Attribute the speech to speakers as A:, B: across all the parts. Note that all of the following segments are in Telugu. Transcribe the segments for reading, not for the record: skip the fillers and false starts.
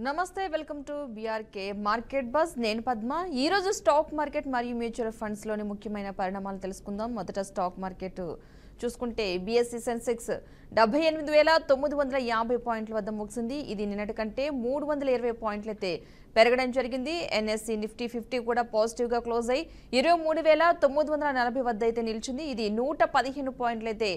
A: నమస్తే welcome to BRK market bus నేను పద్మ ఈ రోజు స్టాక్ మార్కెట్ మరియు మ్యూచువల్ ఫండ్స్ లోని ముఖ్యమైన పరిణామాలు తెలుసుకుందాం మొదట స్టాక్ మార్కెట్ చూసుకుంటే బీఎస్ఈ సెన్సెక్స్ 78,950 పాయింట్ల వద్ద ముగిసింది ఇది నిన్నటి కంటే 320 పాయింట్లైతే పెరగడం జరిగింది ఎన్ఎస్ఈ నిఫ్టీ 50 కూడా పాజిటివ్ గా క్లోజ్ అయ్యి 23,940 వద్ద అయితే నిలిచింది ఇది 115 పాయింట్లైతే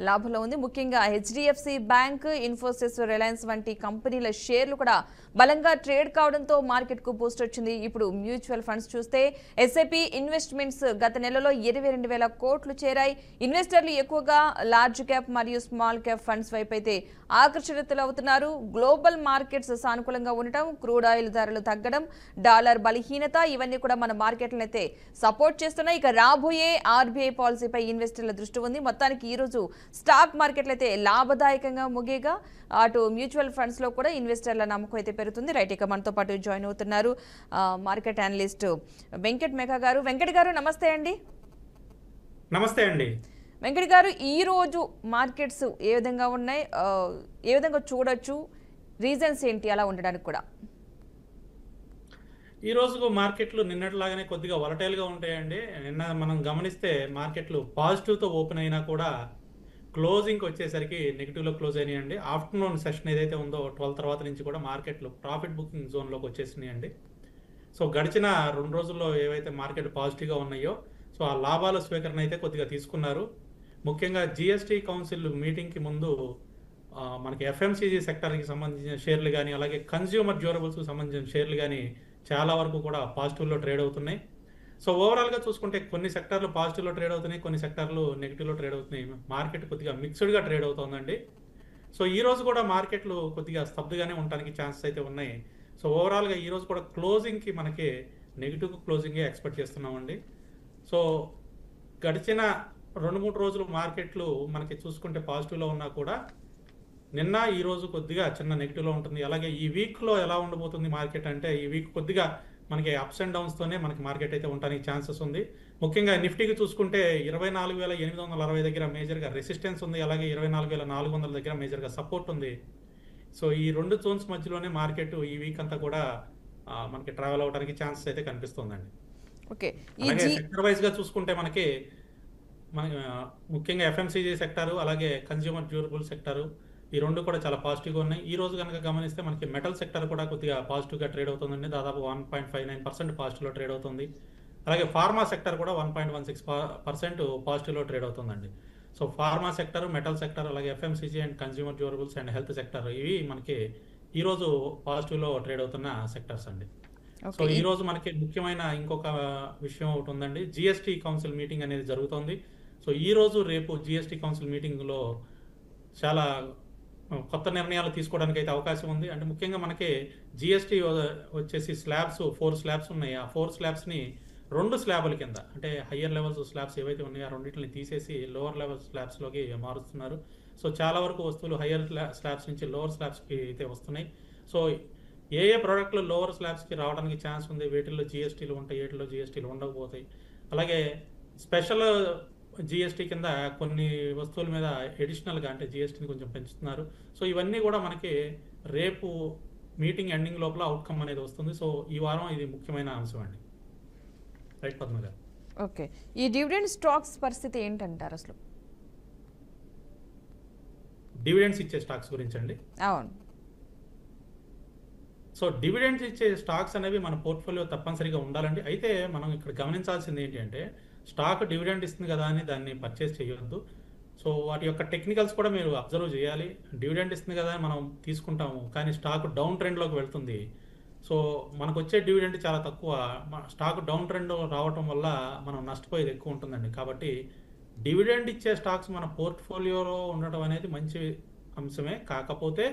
A: లాభంలో ఉంది ముఖ్యంగా హెచ్డిఎఫ్సి బ్యాంక్ ఇన్ఫోసిస్ రిలయన్స్ వంటి కంపెనీల షేర్లు కూడా బలంగా ట్రేడ్ కావడంతో మార్కెట్ కు బూస్ట్ వచ్చింది ఇప్పుడు మ్యూచువల్ ఫండ్స్ చూస్తే ఎస్ఐపి ఇన్వెస్ట్మెంట్స్ గత నెలలో 22,000 కోట్లు చేరాయి ఇన్వెస్టర్లు ఎక్కువగా లార్జ్ క్యాప్ మరియు స్మాల్ క్యాప్ ఫండ్స్ వైపు అయితే ఆకర్షితులవుతున్నారు గ్లోబల్ మార్కెట్స్ సానుకూలంగా ఉండటం క్రూడ్ ఆయిల్ ధరలు తగ్గడం డాలర్ బలహీనత ఇవన్నీ కూడా మన మార్కెట్లను అయితే సపోర్ట్ చేస్తున్నాయి ఇక రాబోయే ఆర్బీఐ పాలసీపై ఇన్వెస్టర్ల దృష్టి ఉంది మొత్తానికి ఈ రోజు స్టాక్ మార్కెట్లు అయితే లాభదాయకంగా ముగియగా అటు మ్యూచువల్ ఫండ్స్ లో కూడా ఇన్వెస్టర్ల నమ్మకం అయితే పెరుగుతుంది రైట్ ఇక మనతో పాటు జాయిన్ అవుతున్నారు మార్కెట్ అనలిస్ట్ వెంకట్ మేఘా గారు వెంకట్ గారు నమస్తే అండి
B: నమస్తే అండి
A: వెంకట్ గారు ఈ రోజు మార్కెట్స్ ఏ విధంగా ఉన్నాయి ఏ విధంగా చూడొచ్చు రీజన్స్ ఏంటి అలా ఉండడానికి కూడా
B: ఈ రోజు మార్కెట్లు నిన్నటిలాగానే కొద్దిగా వలటైల్గా ఉంటాయండి నిన్న మనం గమనిస్తే మార్కెట్లు పాజిటివ్తో ఓపెన్ అయినా కూడా క్లోజింగ్కి వచ్చేసరికి నెగిటివ్లో క్లోజ్ అయినాయండి ఆఫ్టర్నూన్ సెషన్ ఏదైతే ఉందో 12 తర్వాత నుంచి కూడా మార్కెట్లు ప్రాఫిట్ బుకింగ్ జోన్లోకి వచ్చేసినాయండి సో గడిచిన 2 రోజుల్లో ఏవైతే మార్కెట్ పాజిటివ్గా ఉన్నాయో సో ఆ లాభాల స్వీకరణ అయితే కొద్దిగా తీసుకున్నారు ముఖ్యంగా జిఎస్టీ కౌన్సిల్ మీటింగ్కి ముందు మనకి ఎఫ్ఎంసీజీ సెక్టర్కి సంబంధించిన షేర్లు కానీ అలాగే కన్స్యూమర్ డ్యూరబుల్స్కి సంబంధించిన షేర్లు కానీ చాలా వరకు కూడా పాజిటివ్లో ట్రేడ్ అవుతున్నాయి సో ఓవరాల్గా చూసుకుంటే కొన్ని సెక్టర్లు పాజిటివ్లో ట్రేడ్ అవుతున్నాయి కొన్ని సెక్టర్లు నెగిటివ్లో ట్రేడ్ అవుతున్నాయి మార్కెట్ కొద్దిగా మిక్స్డ్గా ట్రేడ్ అవుతుందండి సో ఈ రోజు కూడా మార్కెట్లు కొద్దిగా స్తబ్దుగానే ఉండడానికి ఛాన్సెస్ అయితే ఉన్నాయి సో ఓవరాల్గా ఈ రోజు కూడా క్లోజింగ్కి మనకి నెగిటివ్ క్లోజింగే ఎక్స్పెక్ట్ చేస్తున్నామండి సో గడిచిన 2-3 రోజులు మార్కెట్లు మనకి చూసుకుంటే పాజిటివ్లో ఉన్నా కూడా నిన్న ఈ రోజు కొద్దిగా చిన్న నెగిటివ్లో ఉంటుంది అలాగే ఈ వీక్లో ఎలా ఉండబోతుంది మార్కెట్ అంటే ఈ వీక్ కొద్దిగా మనకి అప్స్ అండ్ డౌన్స్తోనే మనకి మార్కెట్ అయితే ఉండడానికి ఛాన్సెస్ ఉంది ముఖ్యంగా నిఫ్టీకి చూసుకుంటే 24,860 దగ్గర మేజర్గా రెసిస్టెన్స్ ఉంది అలాగే 24,400 దగ్గర మేజర్గా సపోర్ట్ ఉంది సో ఈ 2 జోన్స్ మధ్యలోనే మార్కెట్ ఈ వీక్ అంతా కూడా మనకి ట్రావెల్ అవడానికి ఛాన్సెస్ అయితే కనిపిస్తుందండి
A: ఓకే
B: అలాగే సెక్టర్ వైజ్ గా చూసుకుంటే మనకి ముఖ్యంగా ఎఫ్ఎంసీజీ సెక్టర్ అలాగే కన్స్యూమర్ డ్యూరబుల్ సెక్టర్ ఈ 2 కూడా చాలా పాజిటివ్గా ఉన్నాయి ఈ రోజు కనుక గమనిస్తే మనకి మెటల్ సెక్టర్ కూడా కొద్దిగా పాజిటివ్గా ట్రేడ్ అవుతుందండి దాదాపు 1.59% పాజిటివ్లో ట్రేడ్ అవుతుంది అలాగే ఫార్మా సెక్టర్ కూడా 1.16% పాజిటివ్లో ట్రేడ్ అవుతుందండి so pharma sector metal sector అలాగే FMCG and consumer durables and health sector ఇవి మనకి ఈరోజు పాజిటివ్లో ట్రేడ్ అవుతున్న సెక్టర్స్ అండి సో ఈ రోజు మనకి ముఖ్యమైన ఇంకొక విషయం ఒకటి ఉందండి జిఎస్టీ కౌన్సిల్ మీటింగ్ అనేది జరుగుతోంది సో ఈ రోజు రేపు జిఎస్టీ కౌన్సిల్ మీటింగ్లో చాలా కొత్త నిర్ణయాలు తీసుకోవడానికి అయితే అవకాశం ఉంది అంటే ముఖ్యంగా మనకి జిఎస్టీ వచ్చేసి స్లాబ్స్ 4 స్లాబ్స్ ఉన్నాయి ఆ 4 స్లాబ్స్ని 2 స్లాబ్ల కింద అంటే హయ్యర్ లెవెల్స్ స్లాబ్స్ ఏవైతే ఉన్నాయో ఆ రెండింటిని తీసేసి లోవర్ లెవెల్ స్లాబ్స్లోకి మారుస్తున్నారు సో చాలా వరకు వస్తువులు హయ్యర్ స్లాబ్స్ నుంచి లోవర్ స్లాబ్స్కి అయితే వస్తున్నాయి సో ఏ ప్రోడక్ట్లు లోవర్ స్లాబ్స్కి రావడానికి ఛాన్స్ ఉంది వీటిల్లో జిఎస్టీలు ఉంటాయి వీటిలో జిఎస్టీలు ఉండకపోతాయి అలాగే స్పెషల్ జిఎస్టీ కింద కొన్ని వస్తువుల మీద ఎడిషనల్గా అంటే జిఎస్టీని కొంచెం పెంచుతున్నారు సో ఇవన్నీ కూడా మనకి రేపు మీటింగ్ ఎండింగ్ లోపల అవుట్కమ్ అనేది వస్తుంది సో ఈ వారం ఇది ముఖ్యమైన అంశం అండి రైట్ పద్మ గారు
A: ఓకే ఈ డివిడెండ్ స్టాక్స్ పరిస్థితి ఏంటంటారు అసలు
B: డివిడెండ్స్ ఇచ్చే స్టాక్స్ గురించి అండి
A: అవును
B: సో డివిడెండ్స్ ఇచ్చే స్టాక్స్ అనేవి మన పోర్ట్ఫోలియో తప్పనిసరిగా ఉండాలండి అయితే మనం ఇక్కడ గమనించాల్సింది ఏంటి అంటే స్టాక్ డివిడెండ్ ఇస్తుంది కదా అని దాన్ని పర్చేస్ చేయొద్దు సో వాటి యొక్క టెక్నికల్స్ కూడా మీరు అబ్జర్వ్ చేయాలి డివిడెండ్ ఇస్తుంది కదా అని మనం తీసుకుంటాము కానీ స్టాక్ డౌన్ ట్రెండ్లోకి వెళ్తుంది సో మనకు వచ్చే డివిడెండ్ చాలా తక్కువ స్టాక్ డౌన్ ట్రెండ్ రావటం వల్ల మనం నష్టపోయేది ఎక్కువ ఉంటుందండి కాబట్టి డివిడెండ్ ఇచ్చే స్టాక్స్ మన పోర్ట్ఫోలియోలో ఉండటం అనేది మంచి అంశమే కాకపోతే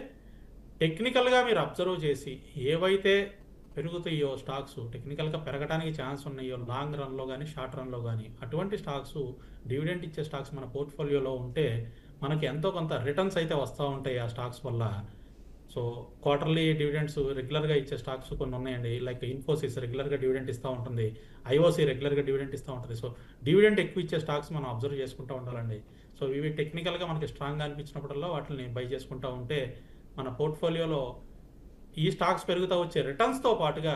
B: టెక్నికల్గా మీరు అబ్జర్వ్ చేసి ఏవైతే పెరుగుతాయో స్టాక్స్ టెక్నికల్గా పెరగడానికి ఛాన్స్ ఉన్నాయో లాంగ్ రన్లో కానీ షార్ట్ రన్లో కానీ అటువంటి స్టాక్స్ డివిడెంట్ ఇచ్చే స్టాక్స్ మన పోర్ట్ఫోలియోలో ఉంటే మనకి ఎంతో కొంత రిటర్న్స్ అయితే వస్తూ ఉంటాయి ఆ స్టాక్స్ వల్ల సో క్వార్టర్లీ డివిడెండ్స్ రెగ్యులర్గా ఇచ్చే స్టాక్స్ కొన్ని ఉన్నాయండి లైక్ ఇన్ఫోసిస్ రెగ్యులర్గా డివిడెంట్ ఇస్తూ ఉంటుంది ఐఓసి రెగ్యులర్గా డివిడెంట్ ఇస్తూ ఉంటుంది సో డివిడెంట్ ఎక్కువ ఇచ్చే స్టాక్స్ మనం అబ్జర్వ్ చేసుకుంటూ ఉండాలండి సో ఇవి టెక్నికల్గా మనకి స్ట్రాంగ్గా అనిపించినప్పుడల్లా వాటిని బై చేసుకుంటూ ఉంటే మన పోర్ట్ఫోలియోలో ఈ స్టాక్స్ పెరుగుతూ వచ్చే రిటర్న్స్తో పాటుగా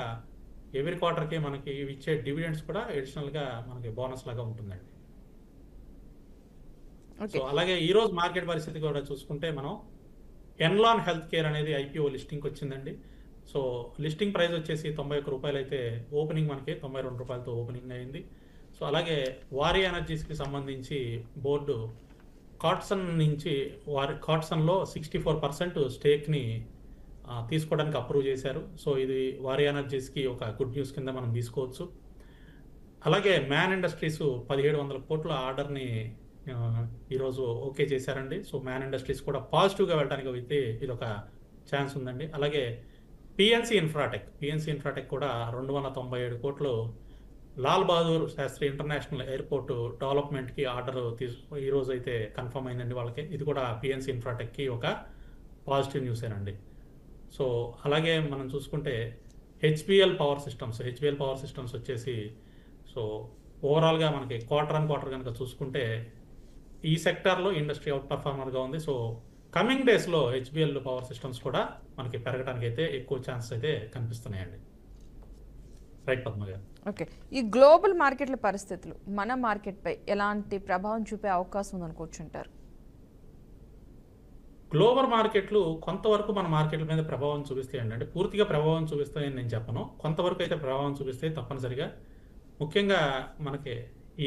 B: ఎవ్రీ క్వార్టర్కి మనకి ఇవి ఇచ్చే డివిడెండ్స్ కూడా అడిషనల్గా మనకి బోనస్ లాగా ఉంటుందండి. So
A: okay.
B: అలాగే ఈరోజు మార్కెట్ పరిస్థితి కూడా చూసుకుంటే మనం ఎన్లాన్ హెల్త్ కేర్ అనేది ఐపీఓ లిస్టింగ్కి వచ్చిందండి. సో లిస్టింగ్ ప్రైస్ వచ్చేసి 91 రూపాయలు అయితే ఓపెనింగ్ మనకి 92 రూపాయలతో ఓపెనింగ్ అయింది. సో అలాగే వారి ఎనర్జీస్కి సంబంధించి బోర్డు కాట్సన్లో 64% స్టేక్ని తీసుకోవడానికి అప్రూవ్ చేశారు. సో ఇది వారి ఎనర్జీస్కి ఒక గుడ్ న్యూస్ కింద మనం తీసుకోవచ్చు. అలాగే మ్యాన్ ఇండస్ట్రీస్ 1700 కోట్ల ఆర్డర్ని ఈరోజు ఓకే చేశారండి. సో మ్యాన్ ఇండస్ట్రీస్ కూడా పాజిటివ్గా వెళ్ళడానికి అయితే ఇది ఒక ఛాన్స్ ఉందండి. అలాగే పిఎన్సి ఇన్ఫ్రాటెక్ కూడా 297 కోట్లు లాల్ బహదూర్ శాస్త్రి ఇంటర్నేషనల్ ఎయిర్పోర్ట్ డెవలప్మెంట్కి ఆర్డర్ ఈరోజు అయితే కన్ఫర్మ్ అయిందండి వాళ్ళకి. ఇది కూడా పిఎన్సి ఇన్ఫ్రాటెక్కి ఒక పాజిటివ్ న్యూసేనండి. సో అలాగే మనం చూసుకుంటే హెచ్బిఎల్ పవర్ సిస్టమ్స్ వచ్చేసి సో ఓవరాల్గా మనకి క్వార్టర్ కనుక చూసుకుంటే ఈ సెక్టార్లో ఇండస్ట్రీ అవుట్ పర్ఫార్మర్గా ఉంది. సో కమింగ్ డేస్లో హెచ్బిఎల్ పవర్ సిస్టమ్స్ కూడా మనకి పెరగడానికి అయితే ఎక్కువ ఛాన్సెస్ అయితే కనిపిస్తున్నాయండి. రైట్ పద్మ గారు.
A: ఓకే. ఈ గ్లోబల్ మార్కెట్ల పరిస్థితులు మన మార్కెట్పై ఎలాంటి ప్రభావం చూపే అవకాశం ఉందనుకోవచ్చుంటారు?
B: గ్లోబల్ మార్కెట్లు కొంతవరకు మన మార్కెట్ల మీద ప్రభావం చూపిస్తాయండి. అంటే పూర్తిగా ప్రభావం చూపిస్తాయని నేను చెప్పను, కొంతవరకు అయితే ప్రభావం చూపిస్తాయి తప్పనిసరిగా. ముఖ్యంగా మనకి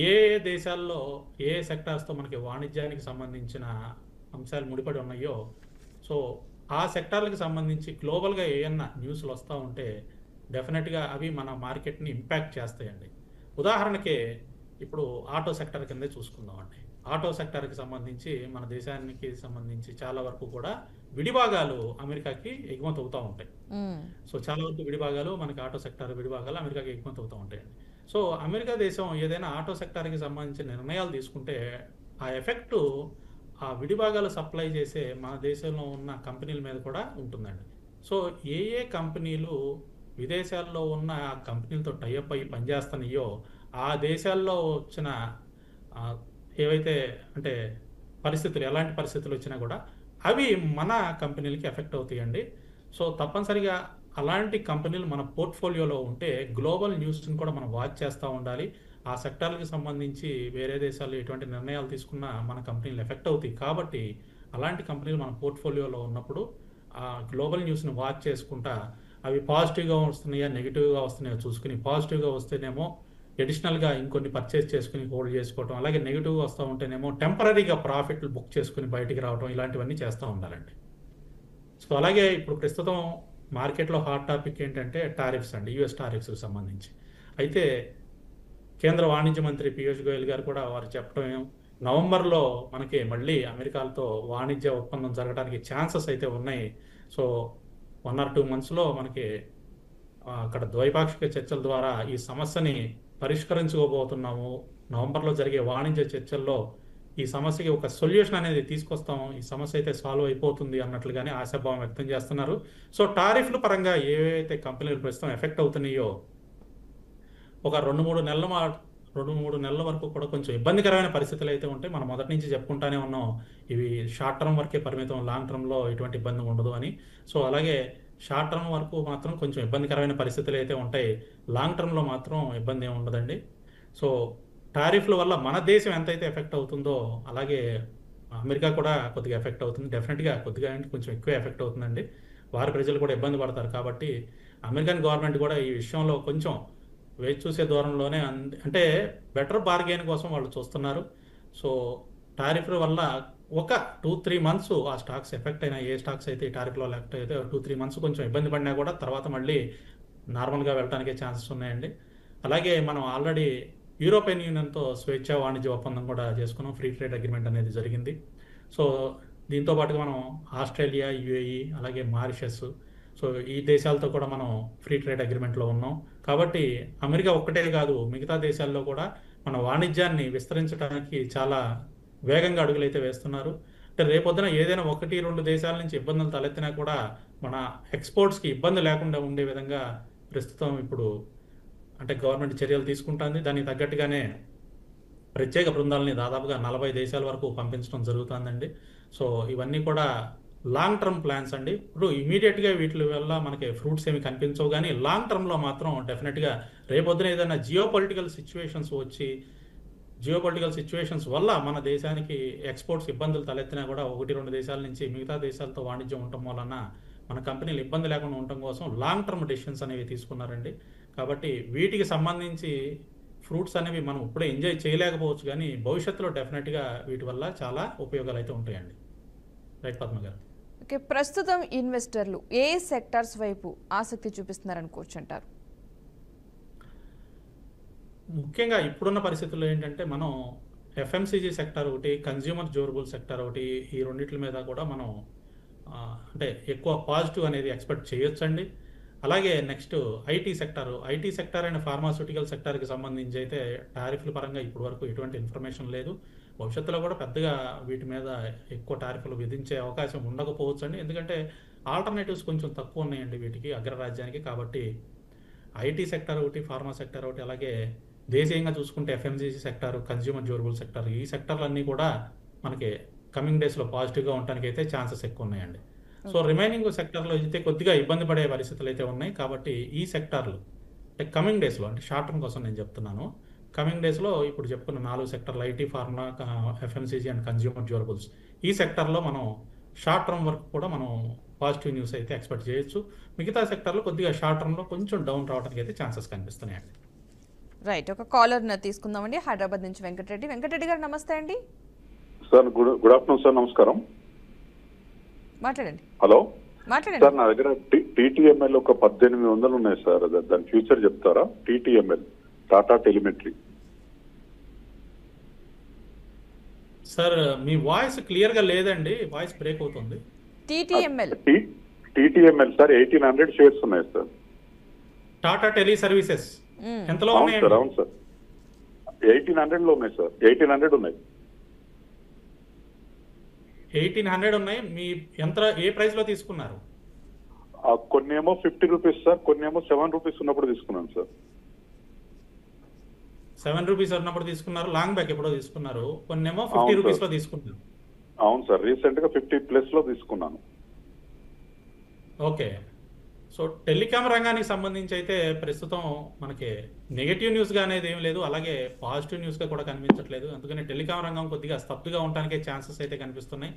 B: ఏ దేశాల్లో ఏ సెక్టార్స్తో మనకి వాణిజ్యానికి సంబంధించిన అంశాలు ముడిపడి ఉన్నాయో సో ఆ సెక్టార్లకు సంబంధించి గ్లోబల్గా ఏమన్నా న్యూస్లు వస్తూ ఉంటే డెఫినెట్గా అవి మన మార్కెట్ని ఇంపాక్ట్ చేస్తాయండి. ఉదాహరణకి ఇప్పుడు ఆటో సెక్టర్ కిందే చూసుకుందామండి. ఆటో సెక్టర్కి సంబంధించి మన దేశానికి సంబంధించి చాలా వరకు కూడా విడిభాగాలు అమెరికాకి ఎగుమతి అవుతూ ఉంటాయి. సో చాలా వరకు విడిభాగాలు మనకి ఆటో సెక్టర్ విడిభాగాలు అమెరికాకి ఎగుమతి అవుతూ ఉంటాయండి. సో అమెరికా దేశం ఏదైనా ఆటో సెక్టార్కి సంబంధించిన నిర్ణయాలు తీసుకుంటే ఆ ఎఫెక్టు ఆ విడిభాగాలు సప్లై చేసే మన దేశంలో ఉన్న కంపెనీల మీద కూడా ఉంటుందండి. సో ఏ కంపెనీలు విదేశాల్లో ఉన్న ఆ కంపెనీలతో టైఅప్ అయ్యి పనిచేస్తున్నాయో ఆ దేశాల్లో వచ్చిన ఏవైతే అంటే పరిస్థితులు ఎలాంటి పరిస్థితులు వచ్చినా కూడా అవి మన కంపెనీలకి ఎఫెక్ట్ అవుతాయండి. సో తప్పనిసరిగా అలాంటి కంపెనీలు మన పోర్ట్ఫోలియోలో ఉంటే గ్లోబల్ న్యూస్ని కూడా మనం వాచ్ చేస్తూ ఉండాలి. ఆ సెక్టార్లకు సంబంధించి వేరే దేశాల్లో ఎటువంటి నిర్ణయాలు తీసుకున్నా మన కంపెనీలు ఎఫెక్ట్ అవుతాయి. కాబట్టి అలాంటి కంపెనీలు మన పోర్ట్ఫోలియోలో ఉన్నప్పుడు ఆ గ్లోబల్ న్యూస్ని వాచ్ చేసుకుంటా అవి పాజిటివ్గా వస్తున్నాయా నెగిటివ్గా వస్తున్నాయో చూసుకుని పాజిటివ్గా వస్తేనేమో అడిషనల్గా ఇంకొన్ని పర్చేస్ చేసుకుని హోల్డ్ చేసుకోవటం, అలాగే నెగిటివ్గా వస్తూ ఉంటేనేమో టెంపరీగా ప్రాఫిట్లు బుక్ చేసుకుని బయటికి రావడం, ఇలాంటివన్నీ చేస్తూ ఉండాలండి. సో అలాగే ఇప్పుడు ప్రస్తుతం మార్కెట్లో హాట్ టాపిక్ ఏంటంటే టారిఫ్స్ అండి, యూఎస్ టారిఫ్స్కి సంబంధించి. అయితే కేంద్ర వాణిజ్య మంత్రి పీయూష్ గోయల్ గారు కూడా వారు చెప్పడం నవంబర్లో మనకి మళ్ళీ అమెరికాలతో వాణిజ్య ఒప్పందం జరగడానికి ఛాన్సెస్ అయితే ఉన్నాయి. సో 1 or 2 monthsలో మనకి అక్కడ ద్వైపాక్షిక చర్చల ద్వారా ఈ సమస్యని పరిష్కరించుకోబోతున్నాము. నవంబర్లో జరిగే వాణిజ్య చర్చల్లో ఈ సమస్యకి ఒక సొల్యూషన్ అనేది తీసుకొస్తాము, ఈ సమస్య అయితే సాల్వ్ అయిపోతుంది అన్నట్లుగానే ఆశాభావం వ్యక్తం చేస్తున్నారు. సో టారిఫ్ల పరంగా ఏవైతే కంపెనీలు ప్రస్తుతం ఎఫెక్ట్ అవుతున్నాయో ఒక 2-3 నెలల వరకు కూడా కొంచెం ఇబ్బందికరమైన పరిస్థితులు అయితే ఉంటాయి. మనం మొదటి నుంచి చెప్పుకుంటానే ఉన్నాం ఇవి షార్ట్ టర్మ్ వరకే పరిమితం, లాంగ్ టర్మ్లో ఎటువంటి ఇబ్బంది ఉండదు అని. సో అలాగే షార్ట్ టర్మ్ వరకు మాత్రం కొంచెం ఇబ్బందికరమైన పరిస్థితులు అయితే ఉంటాయి, లాంగ్ టర్మ్లో మాత్రం ఇబ్బంది ఏమి ఉండదండి. సో టారిఫ్ల వల్ల మన దేశం ఎంతైతే ఎఫెక్ట్ అవుతుందో అలాగే అమెరికా కూడా కొద్దిగా ఎఫెక్ట్ అవుతుంది. డెఫినెట్గా కొద్దిగా అంటే కొంచెం ఎక్కువ ఎఫెక్ట్ అవుతుందండి. వారి ప్రజలు కూడా ఇబ్బంది పడతారు. కాబట్టి అమెరికన్ గవర్నమెంట్ కూడా ఈ విషయంలో కొంచెం వేచి చూసే దూరంలోనే అంటే బెటర్ బార్గెయిన్ కోసం వాళ్ళు చూస్తున్నారు. సో టారిఫ్ల వల్ల ఒక 2-3 months ఆ స్టాక్స్ ఎఫెక్ట్ అయినా, ఏ స్టాక్స్ అయితే ఈ టారిఫ్లో ఎఫెక్ట్ అయితే 2-3 months కొంచెం ఇబ్బంది పడినా కూడా తర్వాత మళ్ళీ నార్మల్గా వెళ్ళడానికి ఛాన్సెస్ ఉన్నాయండి. అలాగే మనం ఆల్రెడీ యూరోపియన్ యూనియన్తో స్వేచ్ఛా వాణిజ్య ఒప్పందం కూడా చేసుకున్నాం, ఫ్రీ ట్రేడ్ అగ్రిమెంట్ అనేది జరిగింది. సో దీంతో పాటుగా మనం ఆస్ట్రేలియా, యుఏఈ, అలాగే మారిషస్, సో ఈ దేశాలతో కూడా మనం ఫ్రీ ట్రేడ్ అగ్రిమెంట్లో ఉన్నాం. కాబట్టి అమెరికా ఒక్కటే కాదు మిగతా దేశాల్లో కూడా మన వాణిజ్యాన్ని విస్తరించడానికి చాలా వేగంగా అడుగులైతే వేస్తున్నారు. అంటే రేపొద్దున ఏదైనా 1-2 దేశాల నుంచి ఇబ్బందులు తలెత్తినా కూడా మన ఎక్స్పోర్ట్స్కి ఇబ్బంది లేకుండా ఉండే విధంగా ప్రస్తుతం ఇప్పుడు అంటే గవర్నమెంట్ చర్యలు తీసుకుంటుంది. దానికి తగ్గట్టుగానే ప్రత్యేక బృందాలని దాదాపుగా 40 దేశాల వరకు పంపించడం జరుగుతుందండి. సో ఇవన్నీ కూడా లాంగ్ టర్మ్ ప్లాన్స్ అండి. ఇప్పుడు ఇమీడియట్గా వీటి వల్ల మనకి ఫ్రూట్స్ ఏమి కనిపించవు, కానీ లాంగ్ టర్మ్లో మాత్రం డెఫినెట్గా రేపొద్దున ఏదైనా జియోపొలిటికల్ సిచ్యువేషన్స్ వల్ల మన దేశానికి ఎక్స్పోర్ట్స్ ఇబ్బందులు తలెత్తినా కూడా 1-2 దేశాల నుంచి మిగతా దేశాలతో వాణిజ్యం ఉండటం వలన మన కంపెనీలు ఇబ్బంది లేకుండా ఉండటం కోసం లాంగ్ టర్మ్ డెసిషన్స్ అనేవి తీసుకున్నారండి. కాబట్టి వీటికి సంబంధించి ఫ్రూట్స్ అనేవి మనం ఇప్పుడే ఎంజాయ్ చేయలేకపోవచ్చు, కానీ భవిష్యత్తులో డెఫినెట్గా వీటి వల్ల చాలా ఉపయోగాలు అయితే ఉంటాయండి. రైట్ పద్మ గారు.
A: ఓకే, ప్రస్తుతం ఇన్వెస్టర్లు ఏ సెక్టార్స్ వైపు ఆసక్తి చూపిస్తున్నారనుకోవచ్చు అంటారు?
B: ముఖ్యంగా ఇప్పుడున్న పరిస్థితుల్లో ఏంటంటే మనం ఎఫ్ఎంసీజీ సెక్టర్ ఒకటి, కన్జ్యూమర్ డ్యూరబుల్ సెక్టర్ ఒకటి, ఈ రెండింటి మీద కూడా మనం అంటే ఎక్కువ పాజిటివ్ అనేది ఎక్స్పెక్ట్ చేయొచ్చండి. అలాగే next IT sector and pharmaceutical సెక్టర్కి సంబంధించి అయితే టారిఫ్ల పరంగా ఇప్పటి వరకు ఎటువంటి ఇన్ఫర్మేషన్ లేదు. భవిష్యత్తులో కూడా పెద్దగా వీటి మీద ఎక్కువ టారిఫ్లు విధించే అవకాశం ఉండకపోవచ్చు అండి, ఎందుకంటే ఆల్టర్నేటివ్స్ కొంచెం తక్కువ ఉన్నాయండి వీటికి, అగ్రరాజ్యానికి. కాబట్టి ఐటీ సెక్టర్ ఒకటి, ఫార్మా సెక్టర్ ఒకటి, అలాగే దేశీయంగా చూసుకుంటే FMCG sector, consumer durable sector, ఈ సెక్టర్లన్నీ కూడా మనకి కమింగ్ డేస్లో పాజిటివ్గా ఉండడానికి అయితే ఛాన్సెస్ ఎక్కువ ఉన్నాయండి. సో రిమైనింగ్ సెక్టర్లో అయితే కొద్దిగా ఇబ్బంది పడే పరిస్థితులు అయితే ఉన్నాయి. కాబట్టి ఈ సెక్టార్లు అంటే కమింగ్ డేస్లో, అంటే షార్ట్ టర్మ్ కోసం నేను చెప్తున్నాను, కమింగ్ డేస్లో ఇప్పుడు చెప్పుకున్న 4 సెక్టర్లు IT, pharma, FMCG and consumer durables, ఈ సెక్టర్లో మనం షార్ట్ టర్మ్ వరకు కూడా మనం పాజిటివ్ న్యూస్ అయితే ఎక్స్పెక్ట్ చేయొచ్చు. మిగతా సెక్టర్లో కొద్దిగా షార్ట్ టర్మ్లో కొంచెం డౌన్ రావడానికి అయితే ఛాన్సెస్ కనిపిస్తున్నాయండి.
A: రైట్, ఒక కాలర్ తీసుకుందామండి. హైదరాబాద్ నుంచి వెంకటరెడ్డి గారు నమస్తే అండి.
C: సార్ గుడ్ ఆఫ్టర్నూన్ సార్, నమస్కారం.
A: మాట్లాడండి.
C: హలో
A: మాట్లాడండి
C: సార్, నా దగ్గర టీటీఎంఎల్ ఒక 1800 ఉన్నాయి సార్, దాని ఫ్యూచర్ చెప్తారా? టీటీఎంఎల్, టాటా టెలిమెట్రీ.
B: సార్ మీ వాయిస్ క్లియర్గా లేదండి, వాయిస్ బ్రేక్ అవుతుంది.
A: టీటీఎంఎల్
C: సార్ 1800 షేర్స్ ఉన్నాయి సార్.
B: టాటా టెలి సర్వీసెస్ ఎంతలో
C: అవును
B: ఉన్నాయండి?
C: సార్, అవును సార్, 1800 లో ఉన్నాయి సార్, 1800 ఉన్నాయి.
B: 1800 ఉన్నాయి. మీ ఏ ప్రైస్ లో తీసుకున్నారు?
C: కొన్ని ఏమో 50 రూపీస్ సార్, కొన్ని ఏమో 7 రూపీస్ ఉన్నప్పుడు తీసుకున్నాను సార్.
B: 7 రూపీస్ ఉన్నప్పుడు తీసుకున్నారు. లాంగ్ బ్యాక్ ఎప్పుడో తీసుకున్నారు. కొన్ని ఏమో 50 రూపీస్ లో తీసుకున్నారు.
C: అవును సార్, రీసెంట్ గా 50+ లో తీసుకున్నాను.
B: ఓకే, సో టెలికాం రంగానికి సంబంధించి అయితే ప్రస్తుతం మనకి నెగటివ్ న్యూస్గా అనేది ఏం లేదు, అలాగే పాజిటివ్ న్యూస్గా కూడా కనిపించట్లేదు. అందుకని టెలికాం రంగం కొద్దిగా స్తబ్దుగా ఉండడానికే ఛాన్సెస్ అయితే కనిపిస్తున్నాయి.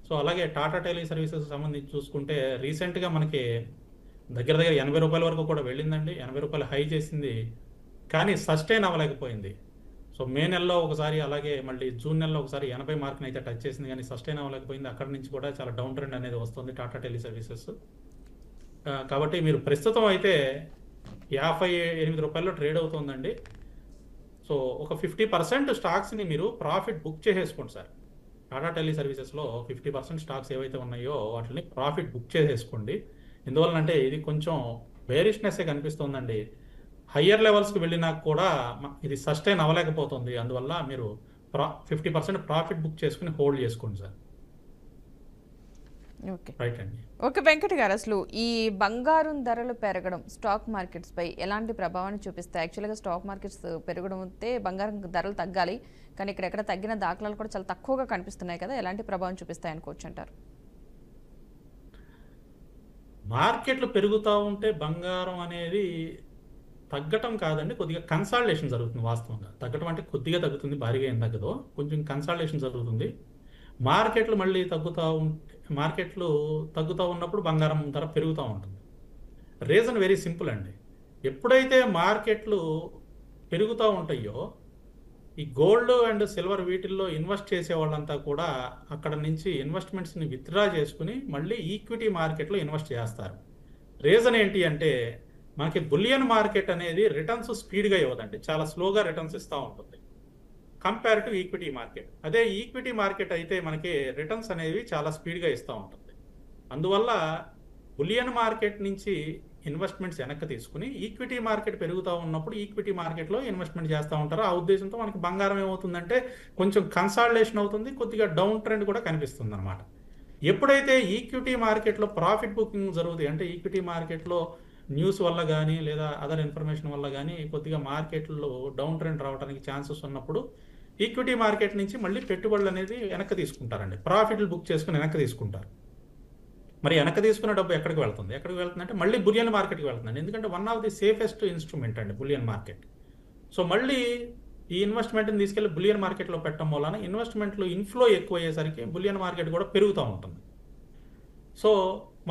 B: సో అలాగే టాటా టెలి సర్వీసెస్ సంబంధించి చూసుకుంటే రీసెంట్గా మనకి దగ్గర 80 రూపాయల వరకు కూడా వెళ్ళిందండి. 80 రూపాయలు హై చేసింది, కానీ సస్టైన్ అవ్వలేకపోయింది. సో మే నెలలో ఒకసారి, అలాగే మళ్ళీ జూన్ నెలలో ఒకసారి 80 మార్క్ని అయితే టచ్ చేసింది, కానీ సస్టైన్ అవ్వలేకపోయింది. అక్కడి నుంచి కూడా చాలా డౌన్ ట్రెండ్ అనేది వస్తుంది టాటా టెలి సర్వీసెస్. కాబట్టి మీరు ప్రస్తుతం అయితే 58 రూపాయల్లో ట్రేడ్ అవుతుందండి. సో ఒక 50% స్టాక్స్ని మీరు ప్రాఫిట్ బుక్ చేసేసుకోండి సార్. టాటా టెలి సర్వీసెస్లో 50% స్టాక్స్ ఏవైతే ఉన్నాయో వాటిని ప్రాఫిట్ బుక్ చేసేసుకోండి. ఎందువలనంటే ఇది కొంచెం బేరిష్నెస్సే కనిపిస్తుందండి. హయ్యర్ లెవెల్స్కి వెళ్ళినా కూడా ఇది సస్టైన్ అవ్వలేకపోతుంది. అందువల్ల మీరు 50% ప్రాఫిట్ బుక్ చేసుకుని హోల్డ్ చేసుకోండి సార్.
A: ఓకే
B: రైట్ అండి.
A: ఓకే వెంకట్ గారు, అసలు ఈ బంగారం ధరలు పెరగడం స్టాక్ మార్కెట్స్ పై ఎలాంటి ప్రభావాన్ని చూపిస్తాయి? యాక్చువల్గా స్టాక్ మార్కెట్స్ పెరగడం అయితే బంగారం ధరలు తగ్గాలి, కానీ ఇక్కడ తగ్గిన దాఖలాలు కూడా చాలా తక్కువగా కనిపిస్తున్నాయి కదా, ఎలాంటి ప్రభావం చూపిస్తాయి అనుకోవచ్చు అంటారు?
B: మార్కెట్లు పెరుగుతూ ఉంటే బంగారం అనేది తగ్గటం కాదండి, కొద్దిగా కన్సాలిడేషన్ జరుగుతుంది. వాస్తవంగా తగ్గటం అంటే కొద్దిగా తగ్గుతుంది, భారీగా ఏం తగ్గదో, కొంచెం కన్సాలిడేషన్ జరుగుతుంది. మార్కెట్లు మళ్ళీ మార్కెట్లు తగ్గుతూ ఉన్నప్పుడు బంగారం ధర పెరుగుతూ ఉంటుంది. రీజన్ వెరీ సింపుల్ అండి. ఎప్పుడైతే మార్కెట్లు పెరుగుతూ ఉంటాయో ఈ గోల్డ్ అండ్ సిల్వర్ వీటిల్లో ఇన్వెస్ట్ చేసే వాళ్ళంతా కూడా అక్కడ నుంచి ఇన్వెస్ట్మెంట్స్ని విత్డ్రా చేసుకుని మళ్ళీ ఈక్విటీ మార్కెట్లో ఇన్వెస్ట్ చేస్తారు. రీజన్ ఏంటి అంటే మనకి బులియన్ మార్కెట్ అనేది రిటర్న్స్ స్పీడ్గా ఇవ్వదండి, చాలా స్లోగా రిటర్న్స్ ఇస్తూ ఉంటుంది కంపేర్ టు ఈక్విటీ మార్కెట్. అదే ఈక్విటీ మార్కెట్ అయితే మనకి రిటర్న్స్ అనేవి చాలా స్పీడ్గా ఇస్తూ ఉంటుంది. అందువల్ల బులియన్ మార్కెట్ నుంచి ఇన్వెస్ట్మెంట్స్ వెనక్కి తీసుకుని ఈక్విటీ మార్కెట్ పెరుగుతూ ఉన్నప్పుడు ఈక్విటీ మార్కెట్లో ఇన్వెస్ట్మెంట్ చేస్తూ ఉంటారు. ఆ ఉద్దేశంతో మనకి బంగారం ఏమవుతుందంటే కొంచెం కన్సాలిడేషన్ అవుతుంది, కొద్దిగా డౌన్ ట్రెండ్ కూడా కనిపిస్తుంది అనమాట. ఎప్పుడైతే ఈక్విటీ మార్కెట్లో ప్రాఫిట్ బుకింగ్ జరుగుతాయి, అంటే ఈక్విటీ మార్కెట్లో న్యూస్ వల్ల కానీ లేదా అదర్ ఇన్ఫర్మేషన్ వల్ల కానీ కొద్దిగా మార్కెట్లో డౌన్ ట్రెండ్ రావడానికి ఛాన్సెస్ ఉన్నప్పుడు ఈక్విటీ మార్కెట్ నుంచి మళ్ళీ పెట్టుబడులు అనేది వెనక్కి తీసుకుంటారండి, ప్రాఫిట్లు బుక్ చేసుకుని వెనక్కి తీసుకుంటారు. మరి వెనక్కి తీసుకున్న డబ్బు ఎక్కడికి వెళ్తుంది? ఎక్కడికి వెళ్తుంది అంటే మళ్ళీ బులియన్ మార్కెట్కి వెళ్తుందండి. ఎందుకంటే one of the safest instrument అండి బులియన్ మార్కెట్. సో మళ్ళీ ఈ ఇన్వెస్ట్మెంట్ని తీసుకెళ్లి బులియన్ మార్కెట్లో పెట్టడం వలన ఇన్వెస్ట్మెంట్లు ఇన్ఫ్లో ఎక్కువ అయ్యేసరికి బులియన్ మార్కెట్ కూడా పెరుగుతూ ఉంటుంది. సో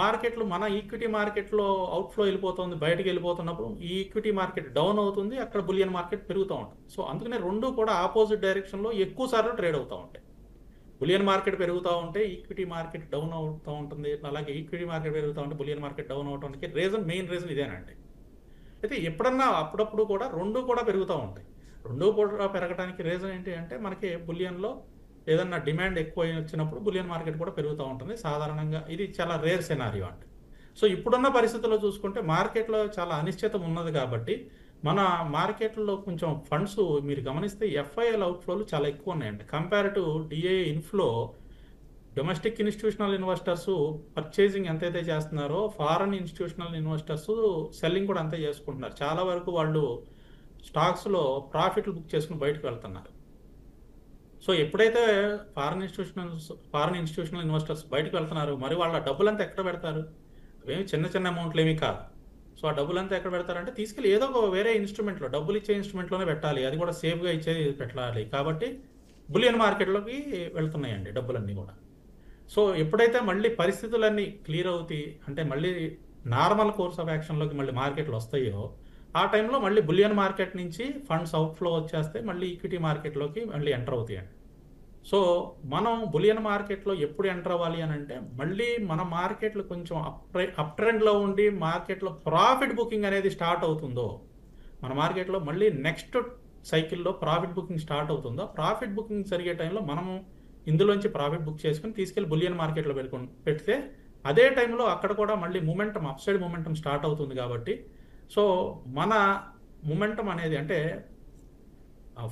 B: మార్కెట్లు మన ఈక్విటీ మార్కెట్లో అవుట్ఫ్లో వెళ్ళిపోతుంది, బయటకు వెళ్ళిపోతున్నప్పుడు ఈ ఈక్విటీ మార్కెట్ డౌన్ అవుతుంది, అక్కడ బులియన్ మార్కెట్ పెరుగుతూ ఉంటుంది. సో అందుకనే రెండు కూడా ఆపోజిట్ డైరెక్షన్లో ఎక్కువ సార్లు ట్రేడ్ అవుతూ ఉంటాయి. బులియన్ మార్కెట్ పెరుగుతూ ఉంటే ఈక్విటీ మార్కెట్ డౌన్ అవుతూ ఉంటుంది, అలాగే ఈక్విటీ మార్కెట్ పెరుగుతూ ఉంటే బులియన్ మార్కెట్ డౌన్ అవడానికి మెయిన్ రీజన్ ఇదేనండి. అయితే ఎప్పుడన్నా అప్పుడప్పుడు కూడా రెండు కూడా పెరుగుతూ ఉంటాయి. రెండు కూడా పెరగడానికి రీజన్ ఏంటి అంటే మనకి బులియన్లో ఏదన్నా డిమాండ్ ఎక్కువ వచ్చినప్పుడు బులియన్ మార్కెట్ కూడా పెరుగుతూ ఉంటుంది. సాధారణంగా ఇది చాలా రేర్ సెనారియో అండి. సో ఇప్పుడున్న పరిస్థితుల్లో చూసుకుంటే మార్కెట్లో చాలా అనిశ్చితం ఉన్నది కాబట్టి మన మార్కెట్లో కొంచెం ఫండ్స్ మీరు గమనిస్తే ఎఫ్ఐఎల్ అవుట్ఫ్లోలు చాలా ఎక్కువ ఉన్నాయండి. Compare to DI inflow domestic institutional investors purchasing ఎంతైతే చేస్తున్నారో ఫారెన్ ఇన్స్టిట్యూషనల్ ఇన్వెస్టర్స్ సెల్లింగ్ కూడా అంతే చేసుకుంటున్నారు. చాలా వరకు వాళ్ళు స్టాక్స్లో ప్రాఫిట్లు బుక్ చేసుకుని బయటకు వెళ్తున్నారు. సో ఎప్పుడైతే ఫారెన్ ఇన్స్టిట్యూషనల్ ఇన్వెస్టర్స్ బయటకు వెళ్తున్నారు, మరి వాళ్ళ డబ్బులంతా ఎక్కడ పెడతారు? అవేమి చిన్న చిన్న అమౌంట్లు ఏమీ కాదు. సో ఆ డబ్బులంతా ఎక్కడ పెడతారంటే తీసుకెళ్ళి ఏదో ఒక వేరే ఇన్స్ట్రుమెంట్లో, డబ్బులు ఇచ్చే ఇన్స్ట్రుమెంట్లోనే పెట్టాలి, అది కూడా సేఫ్గా ఇచ్చేది పెట్టాలి. కాబట్టి బులియన్ మార్కెట్లోకి వెళ్తున్నాయండి డబ్బులన్నీ కూడా. సో ఎప్పుడైతే మళ్ళీ పరిస్థితులన్నీ క్లియర్ అవుతాయి అంటే మళ్ళీ నార్మల్ కోర్స్ ఆఫ్ యాక్షన్లోకి మళ్ళీ మార్కెట్లు వస్తాయో ఆ టైంలో మళ్ళీ బులియన్ మార్కెట్ నుంచి ఫండ్స్ అవుట్ఫ్లో వచ్చేస్తే మళ్ళీ ఈక్విటీ మార్కెట్లోకి మళ్ళీ ఎంటర్ అవుతాయండి. సో మనం బులియన్ మార్కెట్లో ఎప్పుడు ఎంటర్ అవ్వాలి అని అంటే మళ్ళీ మన మార్కెట్లు కొంచెం అప్ ట్రెండ్లో ఉండి మార్కెట్లో ప్రాఫిట్ బుకింగ్ అనేది స్టార్ట్ అవుతుందో, మన మార్కెట్లో మళ్ళీ నెక్స్ట్ సైకిల్లో ప్రాఫిట్ బుకింగ్ స్టార్ట్ అవుతుందో, ప్రాఫిట్ బుకింగ్ జరిగే టైంలో మనము ఇందులోంచి ప్రాఫిట్ బుక్ చేసుకుని తీసుకెళ్ళి బులియన్ మార్కెట్లో పెడితే అదే టైంలో అక్కడ కూడా మళ్ళీ మూమెంటం అప్సైడ్ మూమెంటం స్టార్ట్ అవుతుంది. కాబట్టి సో మన మూమెంటం అనేది అంటే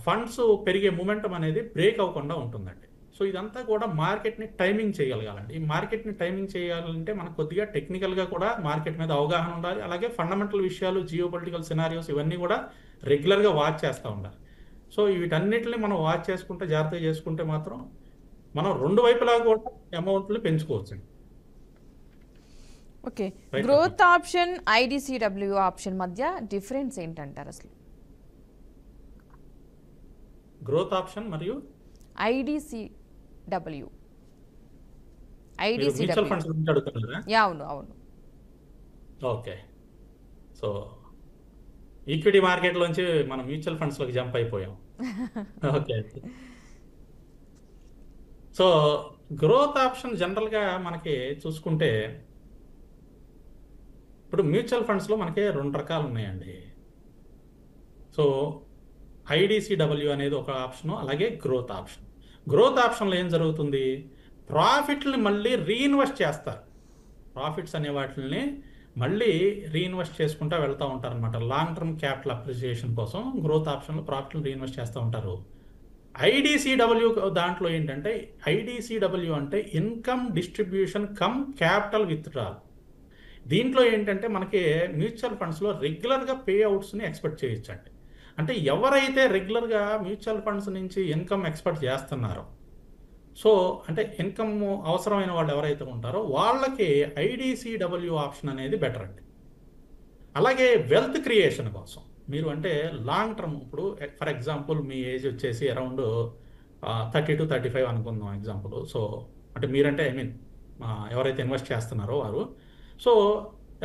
B: ఫండ్స్ పెరిగే మూమెంటం అనేది బ్రేక్ అవ్వకుండా ఉంటుందండి. సో ఇదంతా కూడా మార్కెట్ని టైమింగ్ చేయగలగాలండి. ఈ మార్కెట్ని టైమింగ్ చేయాలంటే మనకు కొద్దిగా టెక్నికల్గా కూడా మార్కెట్ మీద అవగాహన ఉండాలి. అలాగే ఫండమెంటల్ విషయాలు, జియో పొలిటికల్ సినారియోస్ ఇవన్నీ కూడా రెగ్యులర్గా వాచ్ చేస్తూ ఉండాలి. సో వీటన్నిటిని మనం వాచ్ చేసుకుంటే, జాగ్రత్తగా చేసుకుంటే మాత్రం మనం రెండు వైపులా కూడా అమౌంట్లు పెంచుకోవచ్చు.
A: ఓకే, గ్రోత్ ఆప్షన్ ఐడిసిడబ్ల్యూ ఆప్షన్ మధ్య డిఫరెన్స్ ఏంటంటారు అసలు?
B: గ్రోత్ ఆప్షన్ మరియు
A: ఐడిసిడబ్ల్యూ
B: మ్యూచువల్ ఫండ్స్ గురించి అడుగుతున్నారా?
A: అవును అవును.
B: ఓకే, సో ఈక్విటీ మార్కెట్లోంచి మనం మ్యూచువల్ ఫండ్స్లోకి జంప్ అయిపోయాం. ఓకే, సో గ్రోత్ ఆప్షన్ జనరల్గా మనకి చూసుకుంటే ఇప్పుడు మ్యూచువల్ ఫండ్స్లో మనకి రెండు రకాలు ఉన్నాయండి. సో ఐడిసిడబ్ల్యూ అనేది ఒక ఆప్షను, అలాగే గ్రోత్ ఆప్షన్. గ్రోత్ ఆప్షన్లో ఏం జరుగుతుంది? ప్రాఫిట్ని మళ్ళీ రీఇన్వెస్ట్ చేస్తారు. ప్రాఫిట్స్ అనే వాటిని మళ్ళీ రీఇన్వెస్ట్ చేసుకుంటూ వెళ్తూ ఉంటారు అనమాట. లాంగ్ టర్మ్ క్యాపిటల్ అప్రిసియేషన్ కోసం గ్రోత్ ఆప్షన్లో ప్రాఫిట్ని రీఇన్వెస్ట్ చేస్తూ ఉంటారు. ఐడిసిడబ్ల్యూ దాంట్లో ఏంటంటే ఐడిసిడబ్ల్యూ అంటే income distribution cum capital withdrawal. దీంట్లో ఏంటంటే మనకి మ్యూచువల్ ఫండ్స్లో రెగ్యులర్గా పే అవుట్స్ని ఎక్స్పెక్ట్ చేయొచ్చండి. అంటే ఎవరైతే రెగ్యులర్గా మ్యూచువల్ ఫండ్స్ నుంచి ఇన్కమ్ ఎక్స్పెక్ట్ చేస్తున్నారో, సో అంటే ఇన్కమ్ అవసరమైన వాళ్ళు ఎవరైతే ఉంటారో వాళ్ళకి ఐడిసిడబ్ల్యూ ఆప్షన్ అనేది బెటర్ అండి. అలాగే వెల్త్ క్రియేషన్ కోసం మీరు అంటే లాంగ్ టర్మ్, ఇప్పుడు ఫర్ ఎగ్జాంపుల్ మీ ఏజ్ వచ్చేసి అరౌండ్ 30 to 35 అనుకుందాం ఎగ్జాంపుల్. సో అంటే మీరంటే ఎవరైతే ఇన్వెస్ట్ చేస్తున్నారో వారు, సో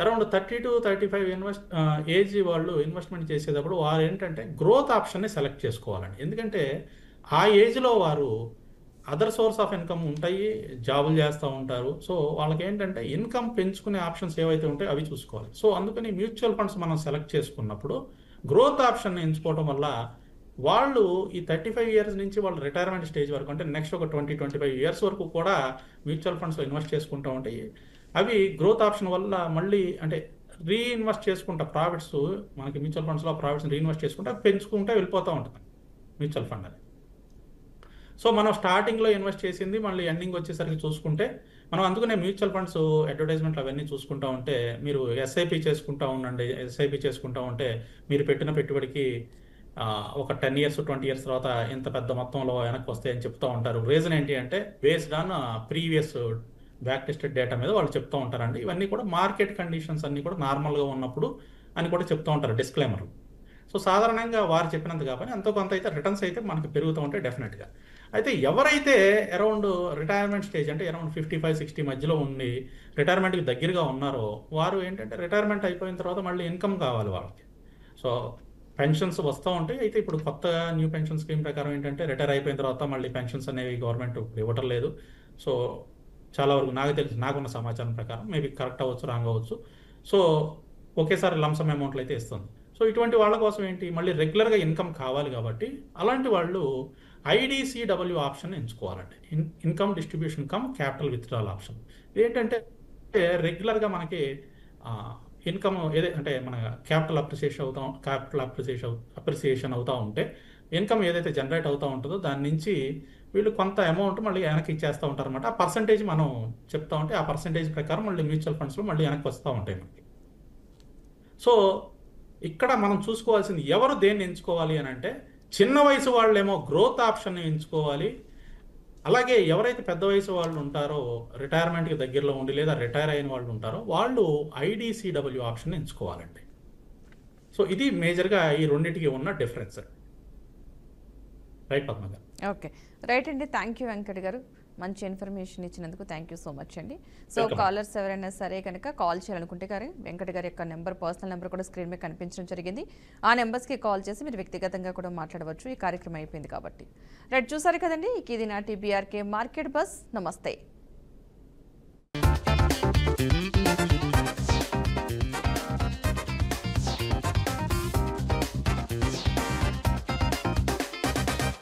B: అరౌండ్ 30 to 35 ఏజ్ వాళ్ళు ఇన్వెస్ట్మెంట్ చేసేటప్పుడు వారు ఏంటంటే గ్రోత్ ఆప్షన్ని సెలెక్ట్ చేసుకోవాలండి. ఎందుకంటే ఆ ఏజ్లో వారు అదర్ సోర్స్ ఆఫ్ ఇన్కమ్ ఉంటాయి, జాబులు చేస్తూ ఉంటారు. సో వాళ్ళకి ఏంటంటే ఇన్కమ్ పెంచుకునే ఆప్షన్స్ ఏవైతే ఉంటాయో అవి చూసుకోవాలి. సో అందుకని మ్యూచువల్ ఫండ్స్ మనం సెలెక్ట్ చేసుకున్నప్పుడు గ్రోత్ ఆప్షన్ ఎంచుకోవడం వల్ల వాళ్ళు ఈ 35 years నుంచి వాళ్ళు రిటైర్మెంట్ స్టేజ్ వరకు అంటే నెక్స్ట్ ఒక 20-25 years వరకు కూడా మ్యూచువల్ ఫండ్స్లో ఇన్వెస్ట్ చేసుకుంటూ ఉంటాయి. అవి గ్రోత్ ఆప్షన్ వల్ల మళ్ళీ అంటే రీఇన్వెస్ట్ చేసుకుంటా ప్రాఫిట్స్, మనకి మ్యూచువల్ ఫండ్స్లో ప్రాఫిట్స్ రీఇన్వెస్ట్ చేసుకుంటే పెంచుకుంటే వెళ్ళిపోతూ ఉంటుంది మ్యూచువల్ ఫండ్ అని. సో మనం స్టార్టింగ్లో ఇన్వెస్ట్ చేసింది మళ్ళీ ఎండింగ్ వచ్చేసరికి చూసుకుంటే మనం అందుకనే మ్యూచువల్ ఫండ్స్ అడ్వర్టైజ్మెంట్లు అవన్నీ చూసుకుంటూ ఉంటే మీరు ఎస్ఐపి చేసుకుంటూ ఉండండి. ఎస్ఐపి చేసుకుంటూ ఉంటే మీరు పెట్టిన పెట్టుబడికి ఒక 10 years 20 years తర్వాత ఇంత పెద్ద మొత్తంలో వెనక్కి వస్తాయని చెప్తూ ఉంటారు. రీజన్ ఏంటి అంటే based on previous back tested data మీద వాళ్ళు చెప్తూ ఉంటారండి. ఇవన్నీ కూడా మార్కెట్ కండిషన్స్ అన్నీ కూడా నార్మల్గా ఉన్నప్పుడు అని కూడా చెప్తూ ఉంటారు డిస్క్లైమర్లు. సో సాధారణంగా వారు చెప్పినంత కాబట్టి ఎంతో కొంత అయితే రిటర్న్స్ అయితే మనకి పెరుగుతూ ఉంటాయి డెఫినెట్గా. అయితే ఎవరైతే అరౌండ్ రిటైర్మెంట్ స్టేజ్ అంటే అరౌండ్ 55-60 మధ్యలో ఉండి రిటైర్మెంట్కి దగ్గరగా ఉన్నారో వారు ఏంటంటే రిటైర్మెంట్ అయిపోయిన తర్వాత మళ్ళీ ఇన్కమ్ కావాలి వాళ్ళకి. సో పెన్షన్స్ వస్తూ ఉంటాయి. అయితే ఇప్పుడు కొత్త న్యూ పెన్షన్ స్కీమ్ ప్రకారం ఏంటంటే రిటైర్ అయిపోయిన తర్వాత మళ్ళీ పెన్షన్స్ అనేవి గవర్నమెంట్ ఇవ్వటం లేదు. సో చాలా వరకు నాకున్న సమాచారం ప్రకారం మేబీ కరెక్ట్ అవ్వచ్చు, రాంగ్ అవ్వచ్చు. సో ఒకేసారి లంసమ్ అమౌంట్లు అయితే ఇస్తుంది. సో ఇటువంటి వాళ్ళ కోసం ఏంటి మళ్ళీ రెగ్యులర్గా ఇన్కమ్ కావాలి కాబట్టి అలాంటి వాళ్ళు IDCW ఆప్షన్ ఎంచుకోవాలండి. Income distribution cum capital withdrawal option. ఏంటంటే రెగ్యులర్గా మనకి ఇన్కమ్ అంటే మన క్యాపిటల్ అప్రిసియేషన్ అవుతూ ఉంటే ఇన్కమ్ ఏదైతే జనరేట్ అవుతూ ఉంటుందో దాని నుంచి వీళ్ళు కొంత అమౌంట్ మళ్ళీ వెనక్కి ఇచ్చేస్తూ ఉంటారు అనమాట. ఆ పర్సంటేజ్ మనం చెప్తా ఉంటే ఆ పర్సంటేజ్ ప్రకారం మళ్ళీ మ్యూచువల్ ఫండ్స్లో మళ్ళీ వెనక్కి వస్తూ ఉంటాయి మనకి. సో ఇక్కడ మనం చూసుకోవాల్సింది ఎవరు దేన్ని ఎంచుకోవాలి అని అంటే చిన్న వయసు వాళ్ళేమో గ్రోత్ ఆప్షన్ ఎంచుకోవాలి. అలాగే ఎవరైతే పెద్ద వయసు వాళ్ళు ఉంటారో రిటైర్మెంట్కి దగ్గరలో ఉండి లేదా రిటైర్ అయిన వాళ్ళు ఉంటారో వాళ్ళు IDCW ఆప్షన్ ఎంచుకోవాలండి. సో ఇది మేజర్గా ఈ రెండింటికి ఉన్న డిఫరెన్స్. రైట్ పద్మ గారు.
A: ఓకే, రైట్ అండి. థ్యాంక్ యూ వెంకట్ గారు, మంచి ఇన్ఫర్మేషన్ ఇచ్చినందుకు థ్యాంక్ యూ సో మచ్ అండి. సో కాలర్స్ ఎవరైనా సరే కనుక కాల్ చేయాలనుకుంటే కానీ వెంకట్ గారి యొక్క నెంబర్, పర్సనల్ నెంబర్ కూడా స్క్రీన్ మీద కనిపించడం జరిగింది. ఆ నెంబర్స్కి కాల్ చేసి మీరు వ్యక్తిగతంగా కూడా మాట్లాడవచ్చు. ఈ కార్యక్రమం అయిపోయింది కాబట్టి. రైట్, చూసారు కదండి. ఇది నాటి BRK మార్కెట్ బస్. నమస్తే.